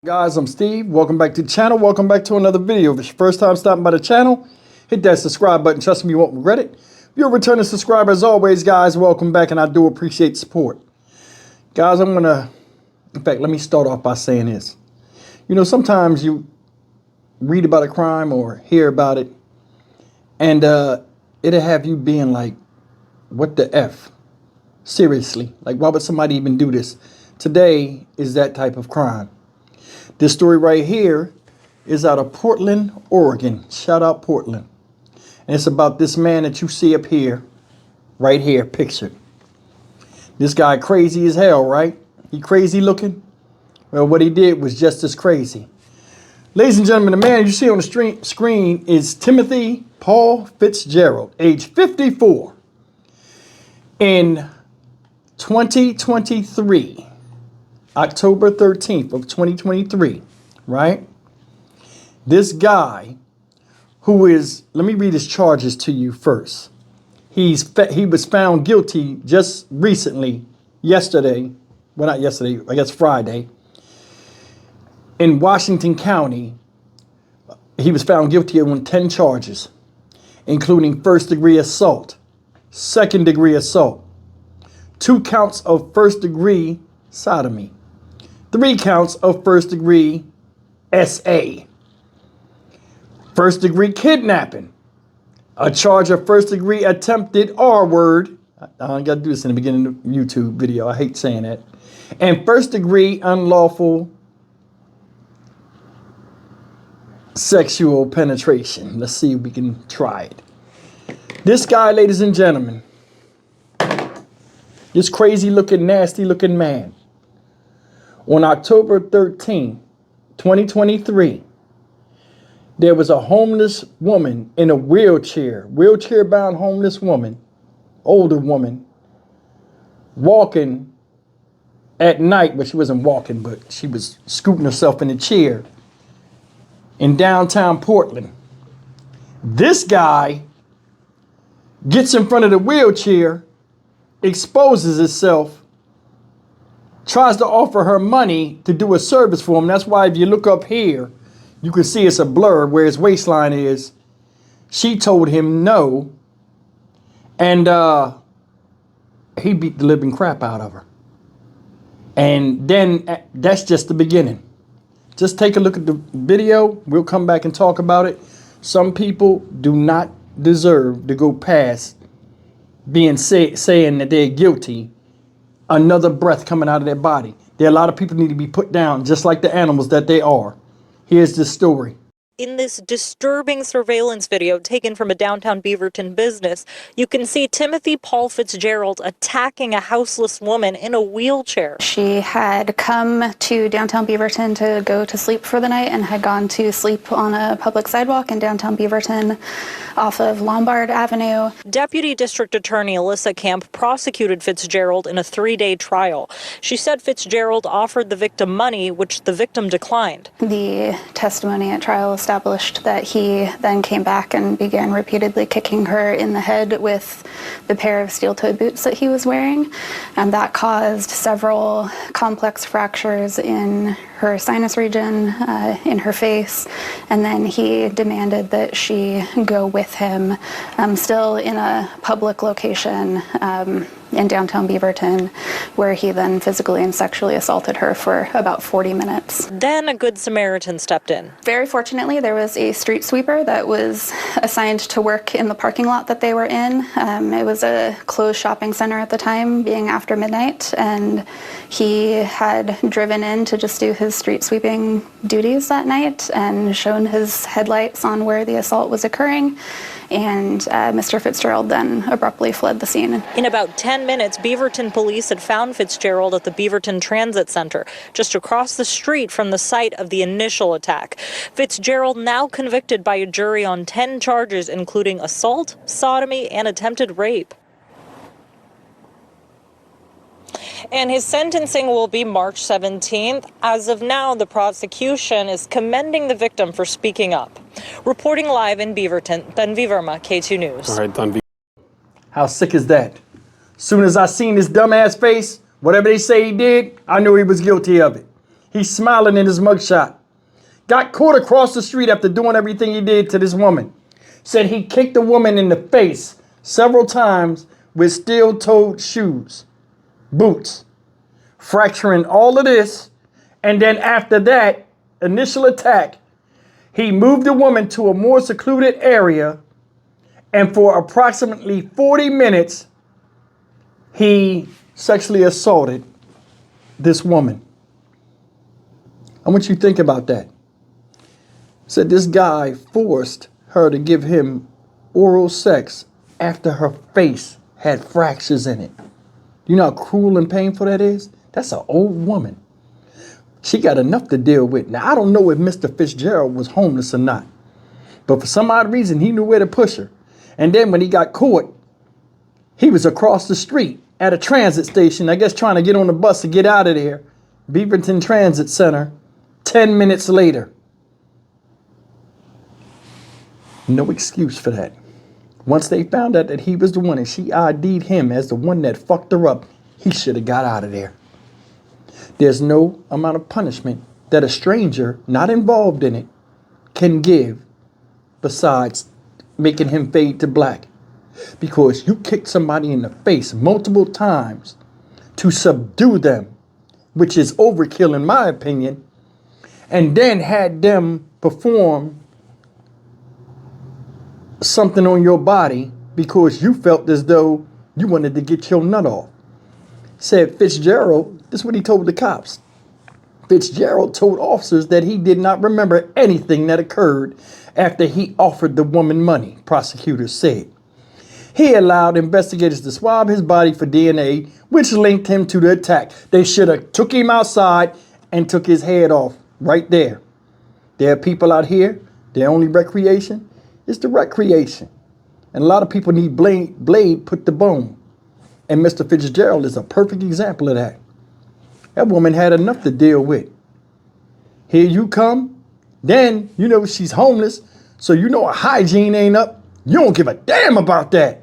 Guys, I'm Steve. Welcome back to the channel. Welcome back to another video. If it's your first time stopping by the channel, hit that subscribe button. Trust me, you won't regret it. If you're a returning subscriber, as always, guys, welcome back, and I do appreciate support. Guys, in fact, let me start off by saying this. You know, sometimes you read about a crime or hear about it, and it'll have you being like, what the F? Seriously, like, why would somebody even do this? Today is that type of crime. This story right here is out of Portland, Oregon. Shout out Portland. And it's about this man that you see up here, right here, pictured. This guy crazy as hell, right? He crazy looking? Well, what he did was just as crazy. Ladies and gentlemen, the man you see on the screen is Timothy Paul Fitzgerald, age 54. In 2023. October 13th of 2023, right? This guy who is, let me read his charges to you first. He was found guilty just recently, yesterday, well, not yesterday, I guess Friday, in Washington County. He was found guilty on 10 charges, including first-degree assault, second-degree assault, 2 counts of first-degree sodomy, 3 counts of first-degree SA, first-degree kidnapping, a charge of first-degree attempted R-word. I got to do this in the beginning of the YouTube video. I hate saying that. And first-degree unlawful sexual penetration. Let's see if we can try it. This guy, ladies and gentlemen, this crazy-looking, nasty-looking man, on October 13, 2023, there was a homeless woman in a wheelchair-bound homeless woman, older woman, walking at night. Well, she wasn't walking, but she was scooting herself in a chair in downtown Portland. This guy gets in front of the wheelchair, exposes himself, tries to offer her money to do a service for him. That's why if you look up here, you can see it's a blur where his waistline is. She told him no, and he beat the living crap out of her. And then that's just the beginning. Just take a look at the video. We'll come back and talk about it. Some people do not deserve to go past being saying that they're guilty, another breath coming out of their body. There are a lot of people need to be put down just like the animals that they are. Here's the story. In this disturbing surveillance video taken from a downtown Beaverton business, you can see Timothy Paul Fitzgerald attacking a houseless woman in a wheelchair. She had come to downtown Beaverton to go to sleep for the night and had gone to sleep on a public sidewalk in downtown Beaverton off of Lombard Avenue. Deputy District Attorney Alyssa Camp prosecuted Fitzgerald in a 3-day trial. She said Fitzgerald offered the victim money, which the victim declined. The testimony at trial established that he then came back and began repeatedly kicking her in the head with the pair of steel-toed boots that he was wearing, and that caused several complex fractures in her sinus region, in her face, and then he demanded that she go with him, still in a public location in downtown Beaverton, where he then physically and sexually assaulted her for about 40 minutes. Then a Good Samaritan stepped in. Very fortunately, there was a street sweeper that was assigned to work in the parking lot that they were in. It was a closed shopping center at the time, being after midnight, and he had driven in to just do his street sweeping duties that night and shone his headlights on where the assault was occurring. And Mr. Fitzgerald then abruptly fled the scene. In about 10 minutes, Beaverton police had found Fitzgerald at the Beaverton Transit Center, just across the street from the site of the initial attack. Fitzgerald now convicted by a jury on 10 charges, including assault, sodomy, and attempted rape. And his sentencing will be March 17th. As of now, the prosecution is commending the victim for speaking up. Reporting live in Beaverton, Tanvi Verma, K2 News. All right, Tanvi. How sick is that? Soon as I seen his dumbass face, whatever they say he did, I knew he was guilty of it. He's smiling in his mugshot. Got caught across the street after doing everything he did to this woman. Said he kicked the woman in the face several times with steel-toed shoes, boots, fracturing all of this. And then after that initial attack, he moved the woman to a more secluded area, and for approximately 40 minutes, he sexually assaulted this woman. I want you to think about that. Said this guy forced her to give him oral sex after her face had fractures in it. You know how cruel and painful that is? That's an old woman. She got enough to deal with. Now, I don't know if Mr. Fitzgerald was homeless or not, but for some odd reason, he knew where to push her. And then when he got caught, he was across the street at a transit station, I guess trying to get on the bus to get out of there. Beaverton Transit Center, 10 minutes later. No excuse for that. Once they found out that he was the one and she ID'd him as the one that fucked her up, he should have got out of there. There's no amount of punishment that a stranger not involved in it can give besides making him fade to black. Because you kicked somebody in the face multiple times to subdue them, which is overkill in my opinion, and then had them perform something on your body because you felt as though you wanted to get your nut off. Said Fitzgerald, this is what he told the cops. Fitzgerald told officers that he did not remember anything that occurred after he offered the woman money, prosecutors said. He allowed investigators to swab his body for DNA, which linked him to the attack. They should have took him outside and took his head off right there. There are people out here, their only recreation is the recreation. And a lot of people need blade put to bone. And Mr. Fitzgerald is a perfect example of that. That woman had enough to deal with. Here you come, then you know she's homeless, so you know her hygiene ain't up. You don't give a damn about that.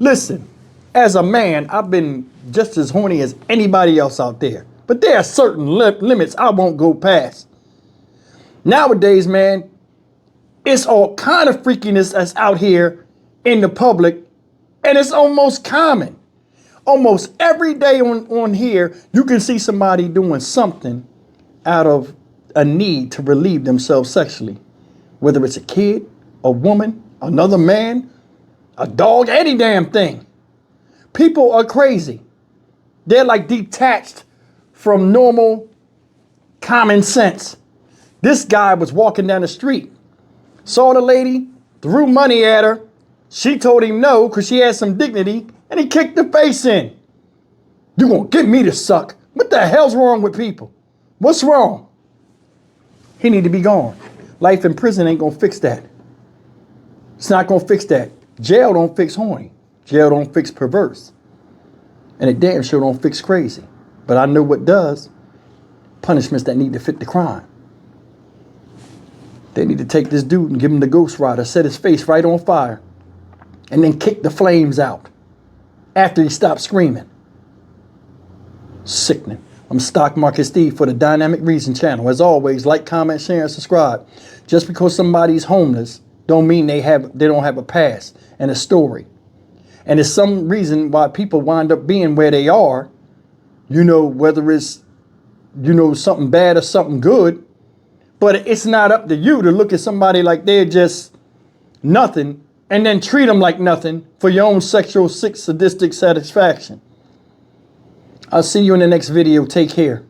Listen, as a man, I've been just as horny as anybody else out there. But there are certain limits I won't go past. Nowadays, man, it's all kind of freakiness that's out here in the public, and it's almost common. Almost every day on here, you can see somebody doing something out of a need to relieve themselves sexually. Whether it's a kid, a woman, another man, a dog, any damn thing. People are crazy. They're like detached from normal common sense. This guy was walking down the street, saw the lady, threw money at her. She told him no because she had some dignity, and he kicked the face in. You gonna get me to suck? What the hell's wrong with people? What's wrong? He need to be gone. Life in prison ain't gonna fix that. It's not gonna fix that. Jail don't fix horny. Jail don't fix perverse. And it damn sure don't fix crazy. But I know what does. Punishments that need to fit the crime. They need to take this dude and give him the Ghost Rider, set his face right on fire, and then kick the flames out after he stopped screaming. Sickening. I'm Stock Market Steve for the Dynamic Reason channel. As always, like, comment, share, and subscribe. Just because somebody's homeless don't mean they don't have a past and a story. And there's some reason why people wind up being where they are, you know, whether it's, you know, something bad or something good. But it's not up to you to look at somebody like they're just nothing and then treat them like nothing for your own sexual sadistic satisfaction. I'll see you in the next video. Take care.